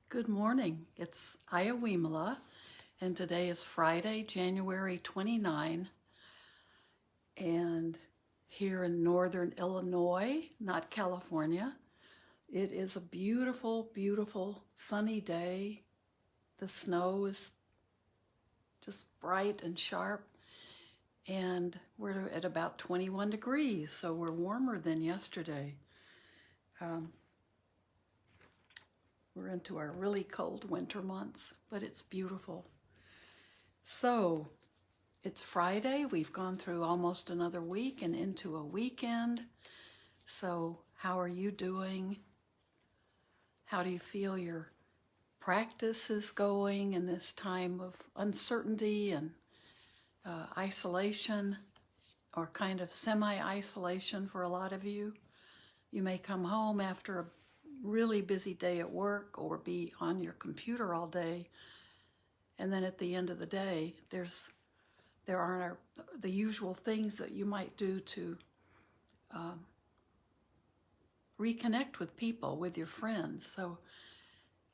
Good morning. It's Ayya Vimala, and today is Friday, January 29, and here in northern Illinois, not California, it is a beautiful, beautiful sunny day. The snow is just bright and sharp, and we're at about 21 degrees, so we're warmer than yesterday. We're into our really cold winter months, but it's beautiful. So, it's Friday. We've gone through almost another week and into a weekend. So, how are you doing? How do you feel your practice is going in this time of uncertainty and isolation, or kind of semi-isolation for a lot of you? You may come home after a really busy day at work or be on your computer all day, and then at the end of the day there aren't the usual things that you might do to reconnect with people, with your friends. So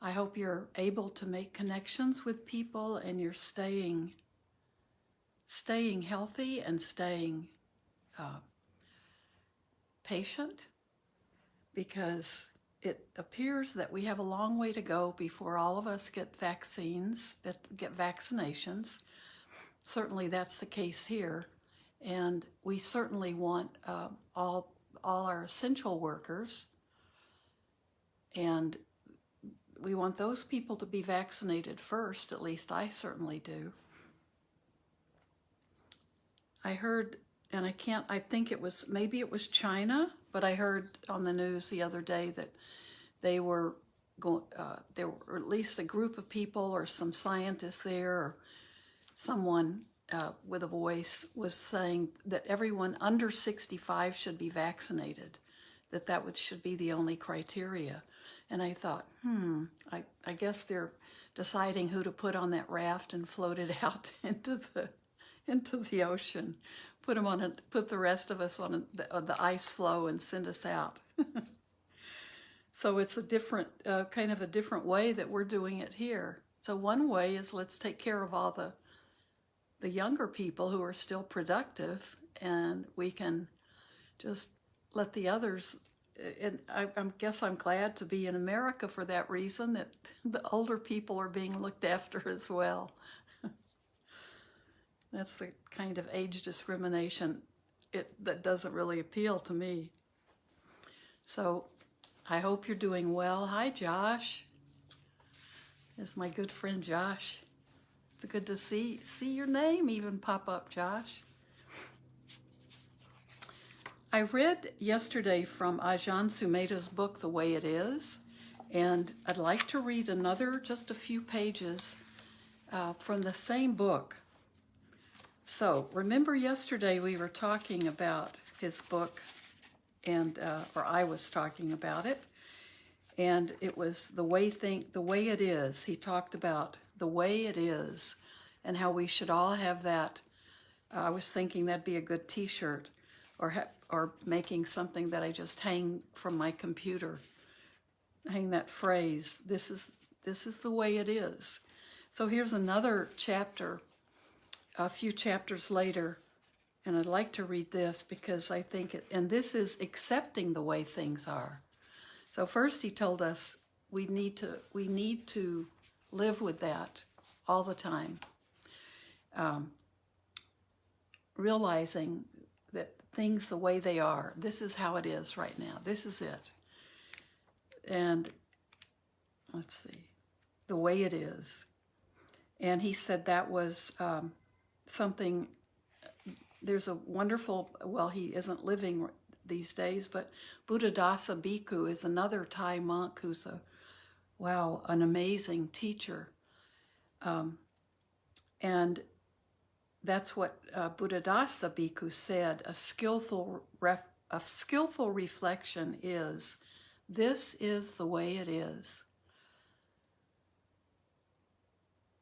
I hope you're able to make connections with people and you're staying healthy and staying patient, because it appears that we have a long way to go before all of us get vaccinations. Certainly that's the case here. And we certainly want all our essential workers, and we want those people to be vaccinated first. At least I certainly do. I heard, and I think maybe it was China, but I heard on the news the other day that there were at least a group of people or some scientists there, or someone with a voice was saying that everyone under 65 should be vaccinated, that should be the only criteria. And I thought, I guess they're deciding who to put on that raft and float it out into the ocean. Put the rest of us on the ice floe and send us out. So it's a different, kind of a different way that we're doing it here. So one way is, let's take care of all the younger people who are still productive, and we can just let the others. And I guess I'm glad to be in America for that reason, that the older people are being looked after as well. That's the kind of age discrimination that doesn't really appeal to me. So I hope you're doing well. Hi, Josh. It's my good friend Josh. It's good to see your name even pop up, Josh. I read yesterday from Ajahn Sumedho's book, The Way It Is, and I'd like to read just a few pages from the same book. So, remember yesterday we were talking about his book, or I was talking about it, and it was the way it is. He talked about the way it is and how we should all have that. I was thinking that'd be a good t-shirt, or making something that I just hang from my computer. Hang that phrase, this is the way it is. So here's another chapter, a few chapters later, and I'd like to read this because I think and this is accepting the way things are. So first he told us we need to live with that all the time. Realizing that things the way they are, this is how it is right now, this is it. And let's see, the way it is. And he said that was something. There's a wonderful, well, he isn't living these days, but Buddhadasa Bhikkhu is another Thai monk who's an amazing teacher. And that's what Buddhadasa Bhikkhu said. A skillful reflection is, this is the way it is.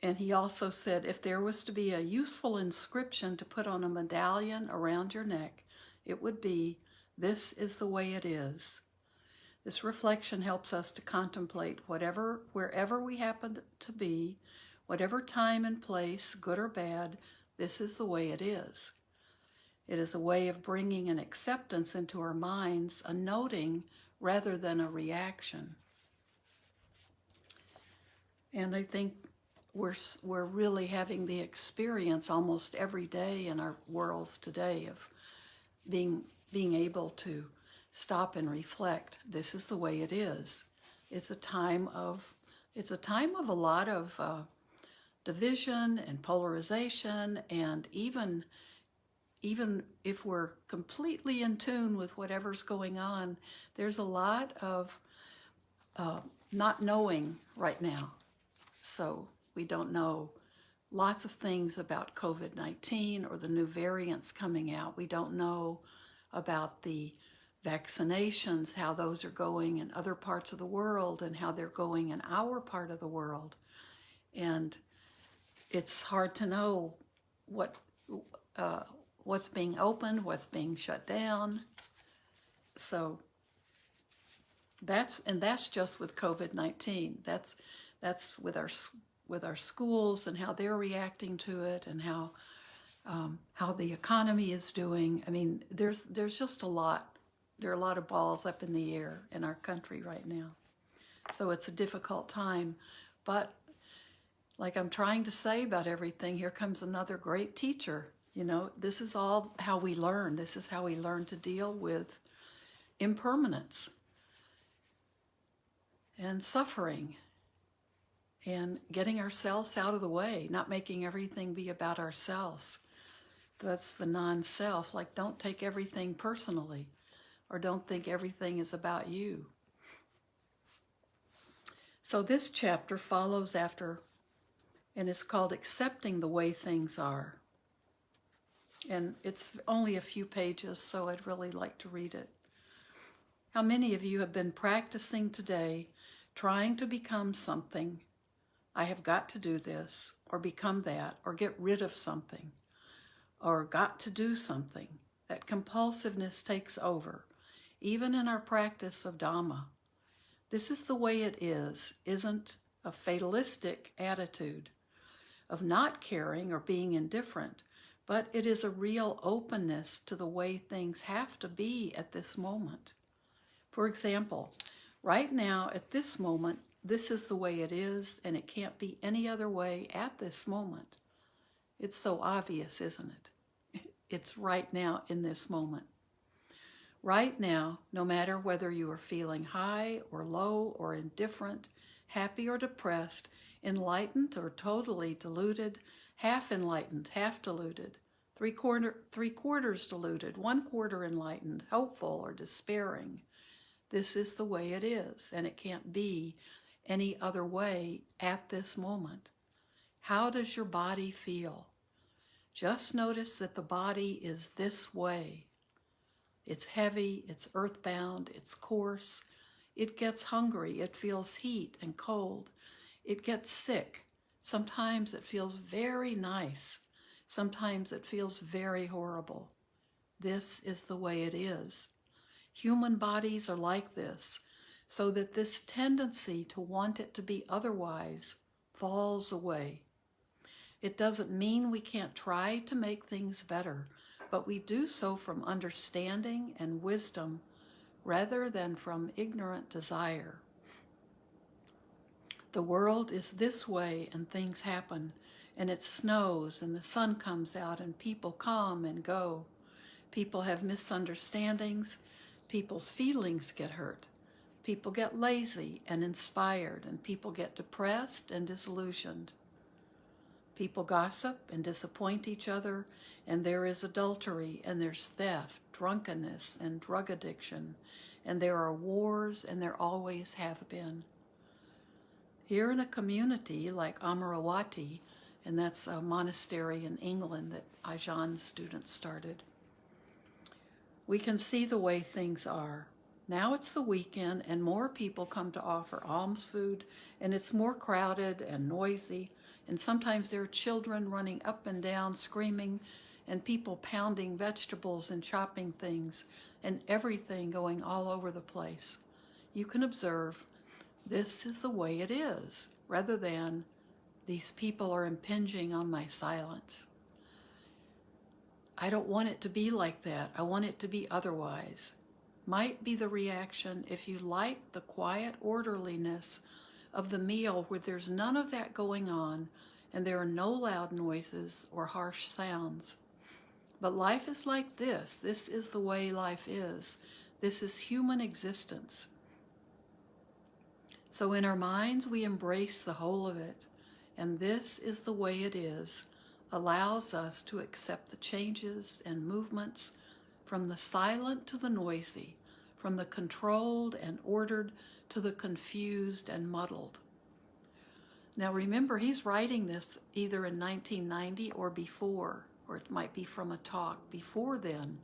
And he also said, if there was to be a useful inscription to put on a medallion around your neck, it would be, this is the way it is. This reflection helps us to contemplate wherever we happen to be, whatever time and place, good or bad, this is the way it is. It is a way of bringing an acceptance into our minds, a noting rather than a reaction. And I think we're really having the experience almost every day in our worlds today of being able to stop and reflect. This is the way it is. It's a time of a lot of division and polarization, and even if we're completely in tune with whatever's going on, there's a lot of not knowing right now. So we don't know lots of things about COVID-19 or the new variants coming out. We don't know about the vaccinations, how those are going in other parts of the world and how they're going in our part of the world. And it's hard to know what's being opened, what's being shut down. So that's just with COVID-19. That's with our schools and how they're reacting to it, and how the economy is doing. I mean, there's just a lot. There are a lot of balls up in the air in our country right now. So it's a difficult time. But like I'm trying to say about everything, here comes another great teacher. You know, this is all how we learn. This is how we learn to deal with impermanence and suffering and getting ourselves out of the way, not making everything be about ourselves. That's the non-self. Like, don't take everything personally, or don't think everything is about you. So this chapter follows after, and it's called Accepting the Way Things Are. And it's only a few pages, so I'd really like to read it. How many of you have been practicing today, trying to become something? I have got to do this, or become that, or get rid of something, or got to do something. That compulsiveness takes over, even in our practice of Dhamma. This is the way it is, isn't a fatalistic attitude of not caring or being indifferent, but it is a real openness to the way things have to be at this moment. For example, right now, at this moment, this is the way it is, and it can't be any other way at this moment. It's so obvious, isn't it? It's right now in this moment. Right now, no matter whether you are feeling high or low or indifferent, happy or depressed, enlightened or totally deluded, half enlightened, half deluded, three quarters deluded, 1/4 enlightened, hopeful or despairing. This is the way it is, and it can't be any other way at this moment. How does your body feel? Just notice that the body is this way. It's heavy, it's earthbound, it's coarse. It gets hungry, it feels heat and cold. It gets sick. Sometimes it feels very nice. Sometimes it feels very horrible. This is the way it is. Human bodies are like this, so that this tendency to want it to be otherwise falls away. It doesn't mean we can't try to make things better, but we do so from understanding and wisdom rather than from ignorant desire. The world is this way, and things happen, and it snows and the sun comes out and people come and go. People have misunderstandings. People's feelings get hurt. People get lazy and inspired, and people get depressed and disillusioned. People gossip and disappoint each other, and there is adultery, and there's theft, drunkenness, and drug addiction, and there are wars, and there always have been. Here in a community like Amaravati, and that's a monastery in England that Ajahn students started, we can see the way things are. Now it's the weekend, and more people come to offer alms food, and it's more crowded and noisy, and sometimes there are children running up and down screaming, and people pounding vegetables and chopping things, and everything going all over the place. you can observe this is the way it is, rather than these people are impinging on my silence. I don't want it to be like that. I want it to be otherwise. Might be the reaction if you like the quiet orderliness of the meal where there's none of that going on and there are no loud noises or harsh sounds. But life is like this. This is the way life is. This is human existence. So in our minds, we embrace the whole of it. And this is the way it is, allows us to accept the changes and movements from the silent to the noisy, from the controlled and ordered to the confused and muddled. Now remember, he's writing this either in 1990 or before, or it might be from a talk before then,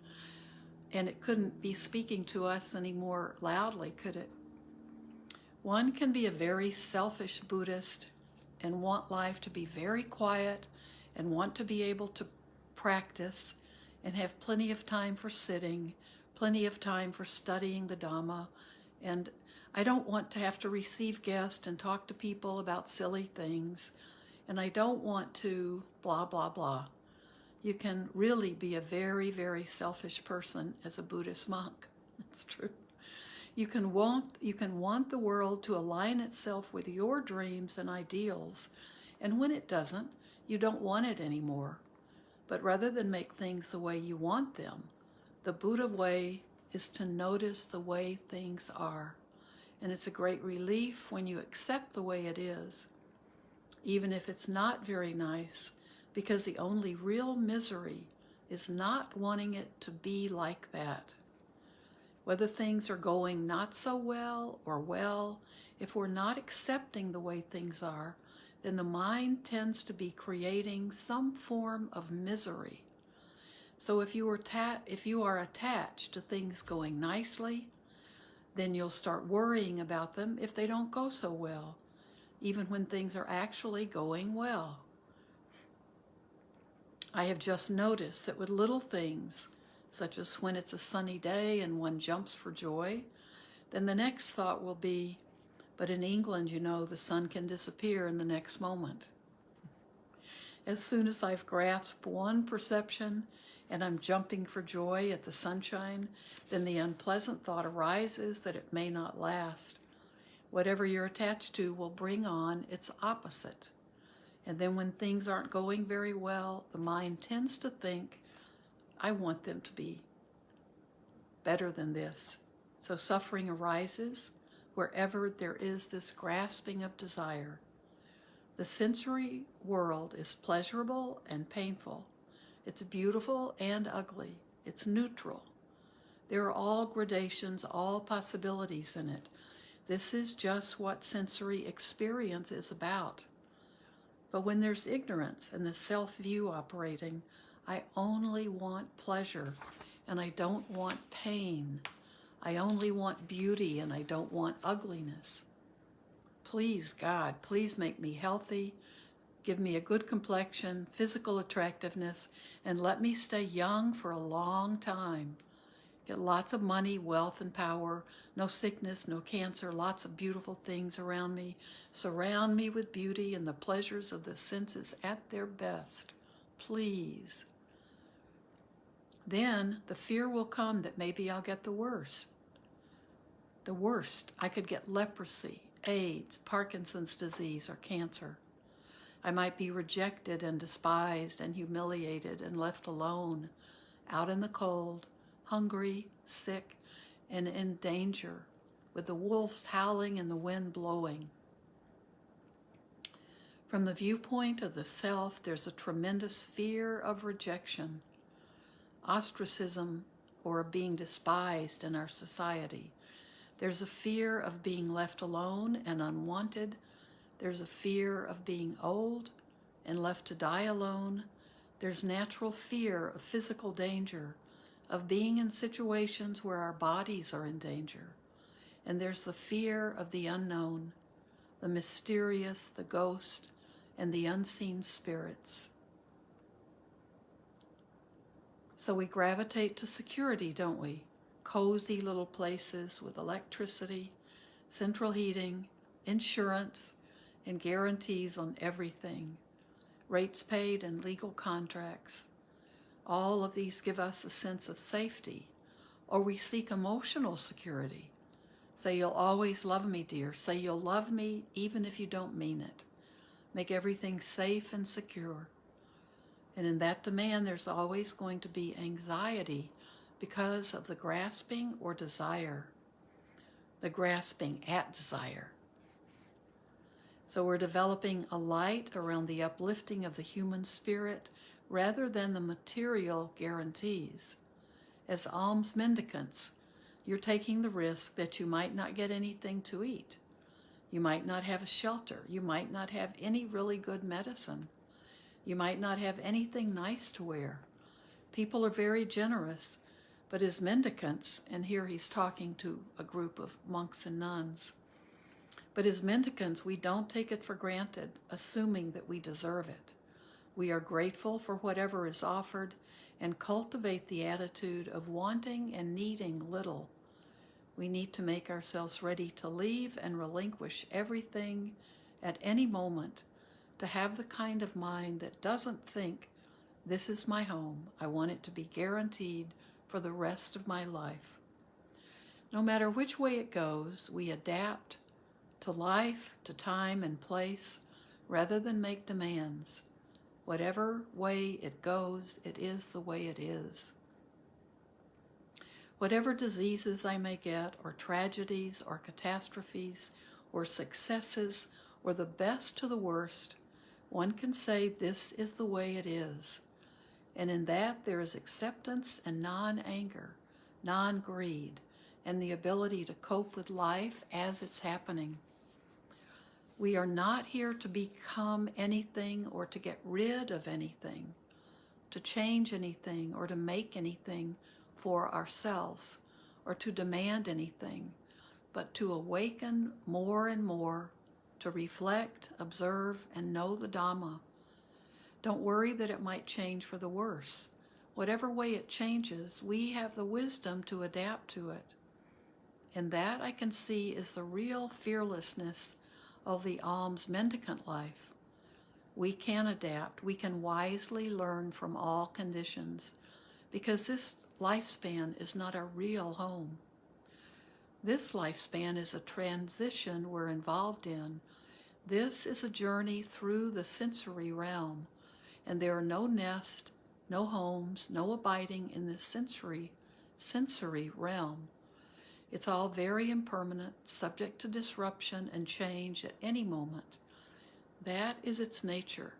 and it couldn't be speaking to us any more loudly, could it? One can be a very selfish Buddhist and want life to be very quiet and want to be able to practice and have plenty of time for sitting, plenty of time for studying the Dhamma. And I don't want to have to receive guests and talk to people about silly things. And I don't want to blah, blah, blah. You can really be a very, very selfish person as a Buddhist monk. It's true. You can want the world to align itself with your dreams and ideals, and when it doesn't, you don't want it anymore. But rather than make things the way you want them, the Buddha way is to notice the way things are. And it's a great relief when you accept the way it is, even if it's not very nice, because the only real misery is not wanting it to be like that. Whether things are going not so well or well, if we're not accepting the way things are, then the mind tends to be creating some form of misery. So if you are attached to things going nicely, then you'll start worrying about them if they don't go so well, even when things are actually going well. I have just noticed that with little things, such as when it's a sunny day and one jumps for joy, then the next thought will be, but in England, you know, the sun can disappear in the next moment. As soon as I've grasped one perception and I'm jumping for joy at the sunshine, then the unpleasant thought arises that it may not last. Whatever you're attached to will bring on its opposite. And then when things aren't going very well, the mind tends to think, I want them to be better than this. So suffering arises wherever there is this grasping of desire. The sensory world is pleasurable and painful. It's beautiful and ugly. It's neutral. There are all gradations, all possibilities in it. This is just what sensory experience is about. But when there's ignorance and the self-view operating, I only want pleasure and I don't want pain. I only want beauty and I don't want ugliness. Please, God, please make me healthy. Give me a good complexion, physical attractiveness, and let me stay young for a long time. Get lots of money, wealth, and power, no sickness, no cancer, lots of beautiful things around me. Surround me with beauty and the pleasures of the senses at their best. Please. Then the fear will come that maybe I'll get the worst. The worst. I could get leprosy, AIDS, Parkinson's disease, or cancer. I might be rejected and despised and humiliated and left alone, out in the cold, hungry, sick, and in danger, with the wolves howling and the wind blowing. From the viewpoint of the self, there's a tremendous fear of rejection, ostracism, or being despised in our society. There's a fear of being left alone and unwanted. There's a fear of being old and left to die alone. There's natural fear of physical danger, of being in situations where our bodies are in danger. And there's the fear of the unknown, the mysterious, the ghost, and the unseen spirits. So we gravitate to security, don't we? Cozy little places with electricity, central heating, insurance, and guarantees on everything, rates paid and legal contracts. All of these give us a sense of safety, or we seek emotional security. Say you'll always love me, dear. Say you'll love me even if you don't mean it. Make everything safe and secure. And in that demand, there's always going to be anxiety because of the grasping or desire, the grasping at desire. So we're developing a light around the uplifting of the human spirit rather than the material guarantees. As alms mendicants, you're taking the risk that you might not get anything to eat. You might not have a shelter. You might not have any really good medicine. You might not have anything nice to wear. People are very generous, but as mendicants, and here he's talking to a group of monks and nuns, but as mendicants, we don't take it for granted, assuming that we deserve it. We are grateful for whatever is offered and cultivate the attitude of wanting and needing little. We need to make ourselves ready to leave and relinquish everything at any moment, to have the kind of mind that doesn't think, this is my home, I want it to be guaranteed for the rest of my life. No matter which way it goes, we adapt to life, to time and place, rather than make demands. Whatever way it goes, it is the way it is. Whatever diseases I may get, or tragedies, or catastrophes, or successes, or the best to the worst, one can say this is the way it is. And in that there is acceptance and non-anger, non-greed, and the ability to cope with life as it's happening. We are not here to become anything or to get rid of anything, to change anything or to make anything for ourselves or to demand anything, but to awaken more and more, to reflect, observe, and know the Dhamma. Don't worry that it might change for the worse. Whatever way it changes, we have the wisdom to adapt to it. And that I can see is the real fearlessness of the alms mendicant life. We can adapt. We can wisely learn from all conditions because this lifespan is not a real home. This lifespan is a transition we're involved in. This is a journey through the sensory realm, and there are no nests, no homes, no abiding in this sensory realm. It's all very impermanent, subject to disruption and change at any moment. That is its nature.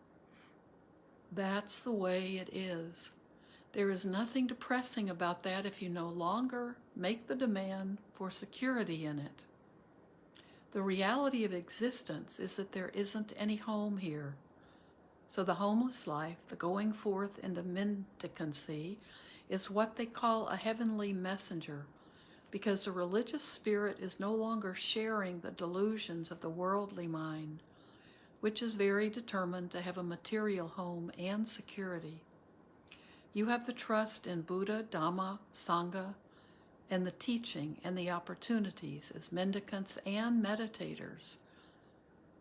That's the way it is. There is nothing depressing about that if you no longer make the demand for security in it. The reality of existence is that there isn't any home here. So the homeless life, the going forth into mendicancy, is what they call a heavenly messenger, because the religious spirit is no longer sharing the delusions of the worldly mind, which is very determined to have a material home and security. You have the trust in Buddha, Dhamma, Sangha, and the teaching and the opportunities as mendicants and meditators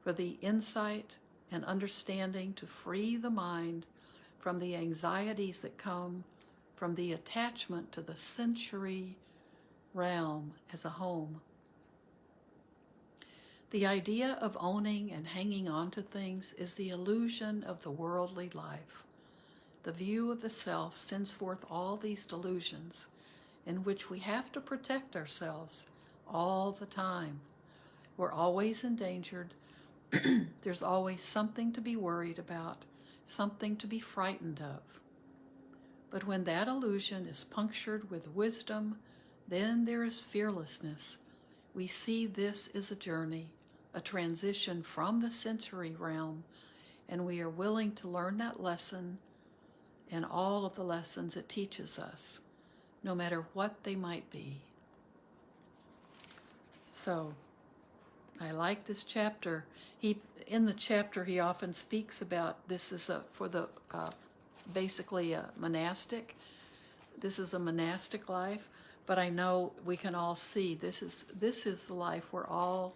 for the insight and understanding to free the mind from the anxieties that come from the attachment to the sensory realm as a home. The idea of owning and hanging on to things is the illusion of the worldly life. The view of the self sends forth all these delusions in which we have to protect ourselves all the time. We're always endangered. There's always something to be worried about, something to be frightened of. But when that illusion is punctured with wisdom, then there is fearlessness. We see this is a journey, a transition from the sensory realm, and we are willing to learn that lesson and all of the lessons it teaches us, no matter what they might be. So, I like this chapter. In the chapter, he often speaks about this is basically a monastic. This is a monastic life, but I know we can all see this is the life we're all.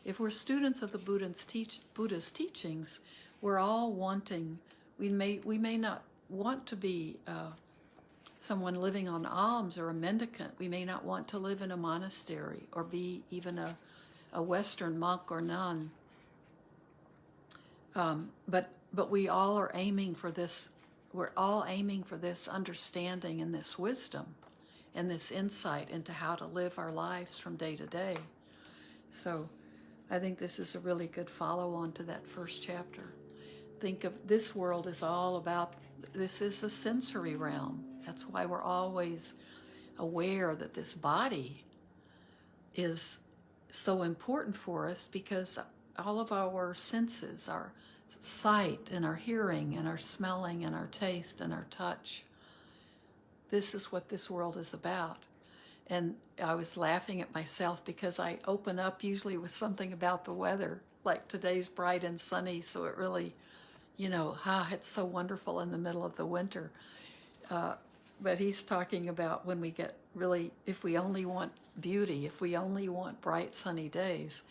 If we're students of the Buddha's teachings, we're all wanting. We may not want to be someone living on alms or a mendicant. We may not want to live in a monastery or be even a Western monk or nun. But we all are aiming for this. We're all aiming for this understanding and this wisdom and this insight into how to live our lives from day to day. So I think this is a really good follow-on to that first chapter. Think of this world is all about, this is the sensory realm. That's why we're always aware that this body is so important for us, because all of our senses, our sight and our hearing and our smelling and our taste and our touch, this is what this world is about. And I was laughing at myself because I open up usually with something about the weather, like today's bright and sunny, so it really, it's so wonderful in the middle of the winter. But he's talking about when we get really, if we only want beauty, if we only want bright sunny days,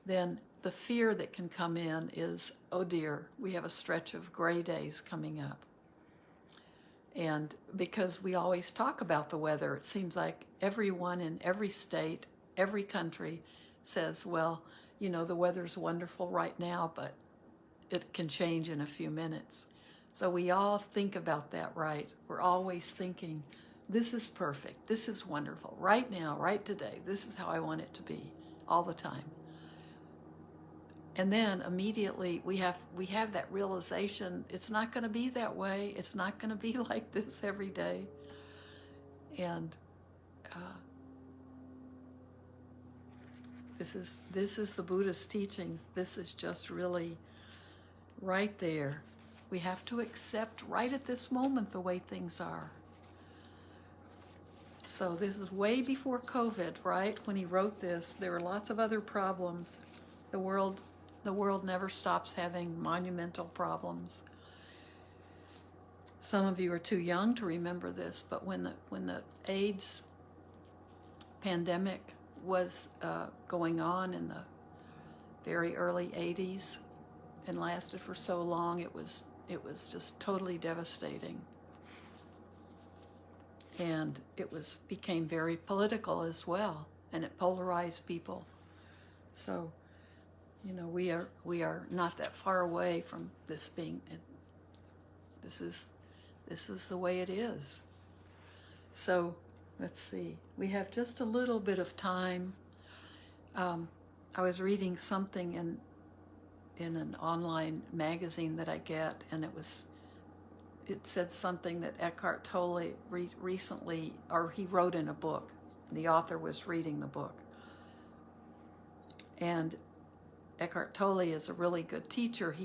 then the fear that can come in is, oh dear, we have a stretch of gray days coming up. And because we always talk about the weather, it seems like everyone in every state, every country says, well, the weather's wonderful right now, but it can change in a few minutes. So we all think about that, right? We're always thinking, this is perfect, this is wonderful, right now, right today, this is how I want it to be, all the time. And then immediately we have that realization, it's not going to be that way. It's not going to be like this every day. And this is the Buddha's teachings. This is just really right there. We have to accept right at this moment the way things are. So this is way before COVID, right? When he wrote this, there were lots of other problems. The world never stops having monumental problems. Some of you are too young to remember this, but when the AIDS pandemic was going on in the very early 80s and lasted for so long, it was just totally devastating. And it became very political as well, and it polarized people. So we are not that far away from this being. This is the way it is. So let's see. We have just a little bit of time. I was reading something in an online magazine that I get, and it said something that Eckhart Tolle recently, or he wrote in a book. The author was reading the book, and Eckhart Tolle is a really good teacher.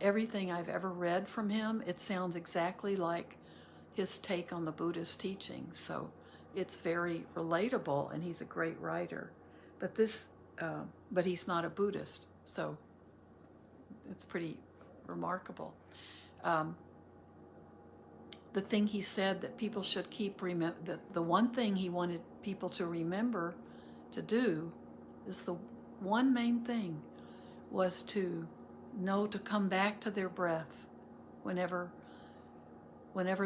Everything I've ever read from him, it sounds exactly like his take on the Buddhist teachings. So it's very relatable, and he's a great writer. But he's not a Buddhist, so it's pretty remarkable. The thing he said that people should keep the one thing he wanted people to remember to do is the one main thing was to know to come back to their breath whenever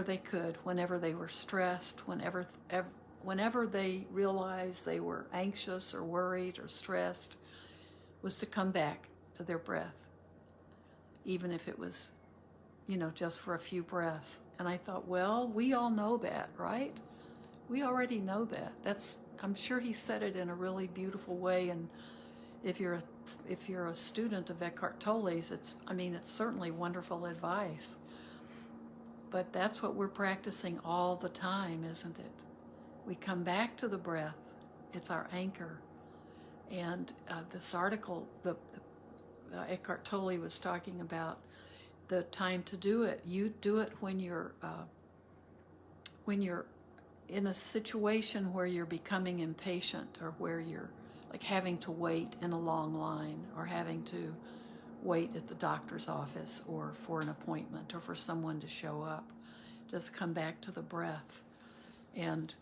they could, whenever they were stressed, whenever they realized they were anxious or worried or stressed, was to come back to their breath, even if it was, just for a few breaths. And I thought, well, we all know that, right? We already know that. I'm sure he said it in a really beautiful way, and if you're a student of Eckhart Tolle's, it's certainly wonderful advice. But that's what we're practicing all the time, isn't it? We come back to the breath. It's our anchor. And this article, Eckhart Tolle was talking about the time to do it. You do it when you're in a situation where you're becoming impatient, or where you're like having to wait in a long line, or having to wait at the doctor's office, or for an appointment, or for someone to show up. Just come back to the breath. And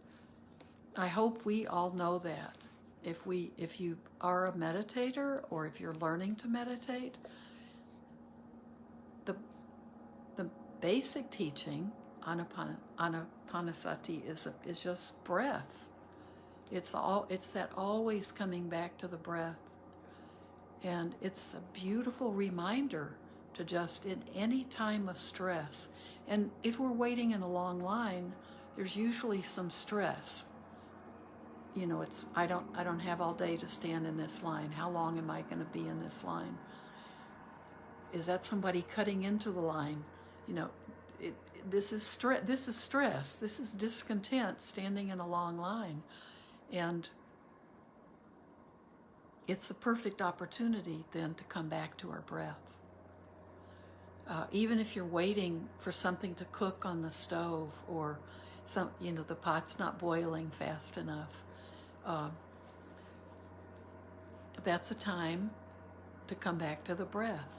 I hope we all know that. If you are a meditator or if you're learning to meditate, the the basic teaching anapanasati is just breath. It's that always coming back to the breath. And it's a beautiful reminder to just in any time of stress. And if we're waiting in a long line, there's usually some stress. You know, I don't have all day to stand in this line. How long am I going to be in this line? Is that somebody cutting into the line? You know, this is stress. This is discontent standing in a long line. And it's the perfect opportunity then to come back to our breath. Even if you're waiting for something to cook on the stove, or the pot's not boiling fast enough, that's a time to come back to the breath.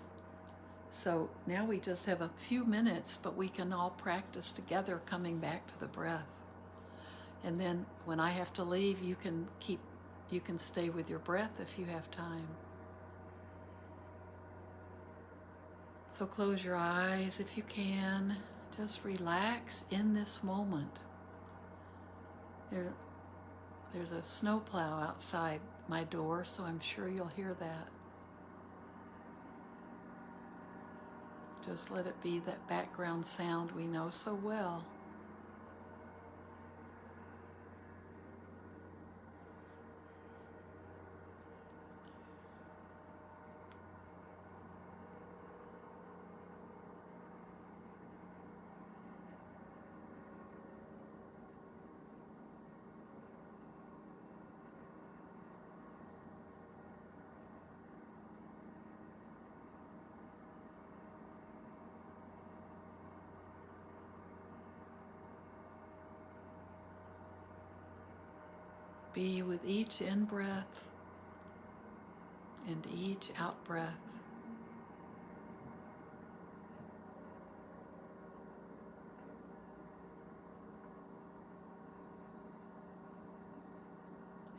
So now we just have a few minutes, but we can all practice together coming back to the breath. And then when I have to leave, you can stay with your breath if you have time. So close your eyes if you can. Just relax in this moment. There's a snowplow outside my door, so I'm sure you'll hear that. Just let it be that background sound we know so well. Be with each in-breath and each out-breath.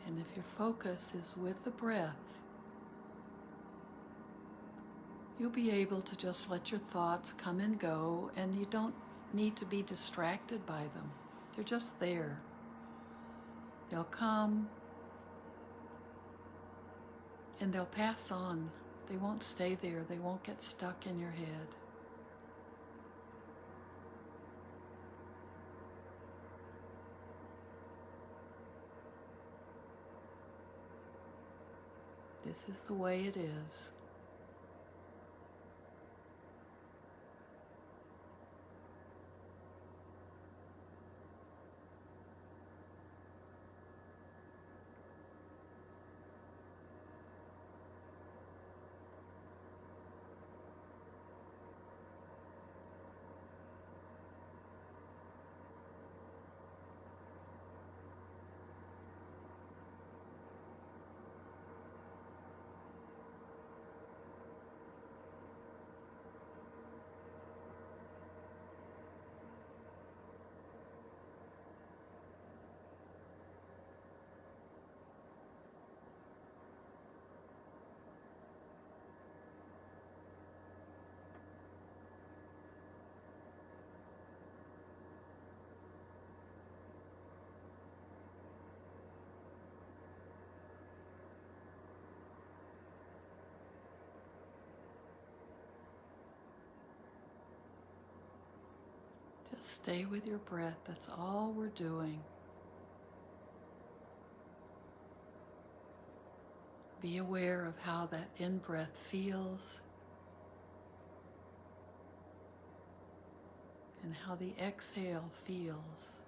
And if your focus is with the breath, you'll be able to just let your thoughts come and go, and you don't need to be distracted by them. They're just there. They'll come and they'll pass on. They won't stay there. They won't get stuck in your head. This is the way it is. Just stay with your breath. That's all we're doing. Be aware of how that in-breath feels and how the exhale feels.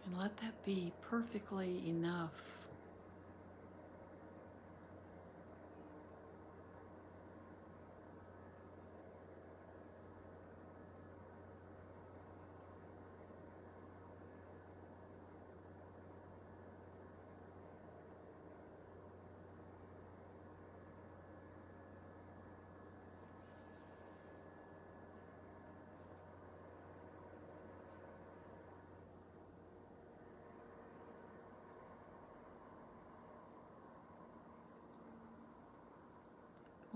And let that be perfectly enough.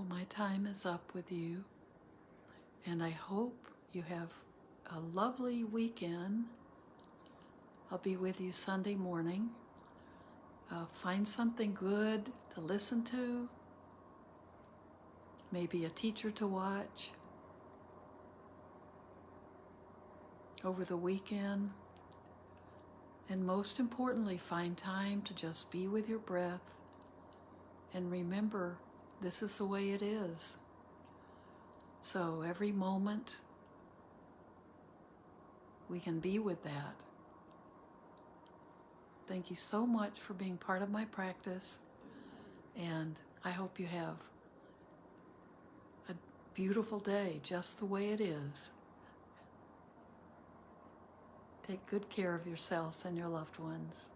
Well, my time is up with you, and I hope you have a lovely weekend. I'll be with you Sunday morning. Find something good to listen to, maybe a teacher to watch over the weekend. And most importantly, find time to just be with your breath and remember this is the way it is. So every moment we can be with that. Thank you so much for being part of my practice, and I hope you have a beautiful day just the way it is. Take good care of yourselves and your loved ones.